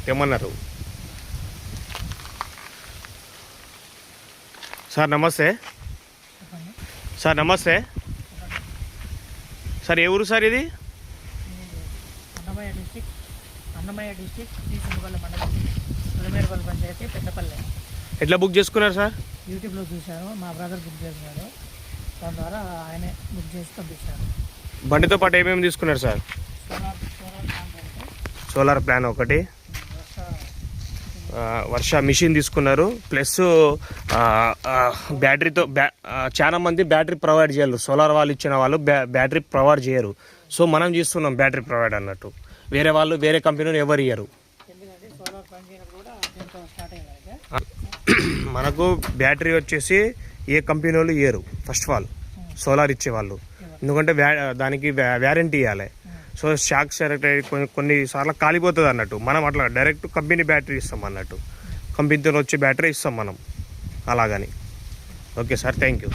తెమ్మన్నారు. Sir నమస్తే. Sir నమస్తే. Sir ఏ ఊరు సార్ ఇది? అన్నమయ్య డిస్టిక్ శ్రీశంకరపల్లి మండలం పులిమేరపల్లి పంచాయతీ పెద్దపల్లి. ఎట్లా బుక్ చేసుకున్నారు సార్? యూట్యూబ్లో చూశాను, మా బ్రదర్ బుక్ చేసినాడు, దాని ద్వారా ఆయనే బుక్ చేసి పంపించారు. బండితో పాటు ఏమేమి తీసుకున్నారు సార్? సోలార్ ప్లాన్ ఒకటి, వర్ష మిషన్ తీసుకున్నారు, ప్లస్ బ్యాటరీతో చాలా మంది బ్యాటరీ ప్రొవైడ్ చేయరు. సోలార్ వాళ్ళు ఇచ్చిన వాళ్ళు బ్యాటరీ ప్రొవైడ్ చేయరు. సో మనం చేస్తున్నాం బ్యాటరీ ప్రొవైడ్ అన్నట్టు. వేరే వాళ్ళు వేరే కంపెనీలు ఎవరు ఇయ్యరు. మనకు బ్యాటరీ వచ్చేసి ఏ కంపెనీ వాళ్ళు ఇయ్యరు ఫస్ట్ ఆఫ్ ఆల్, సోలార్ ఇచ్చేవాళ్ళు. ఎందుకంటే దానికి వ్యారంటీ ఇవ్వాలి. సో షాక్ సెలెక్ట్ కొన్నిసార్లు కాలిపోతుంది అన్నట్టు. మనం అట్లా డైరెక్ట్ కంపెనీ బ్యాటరీ ఇస్తాం అన్నట్టు, కంపెనీతో వచ్చే బ్యాటరీ ఇస్తాం మనం అలాగని. Okay sir, thank you.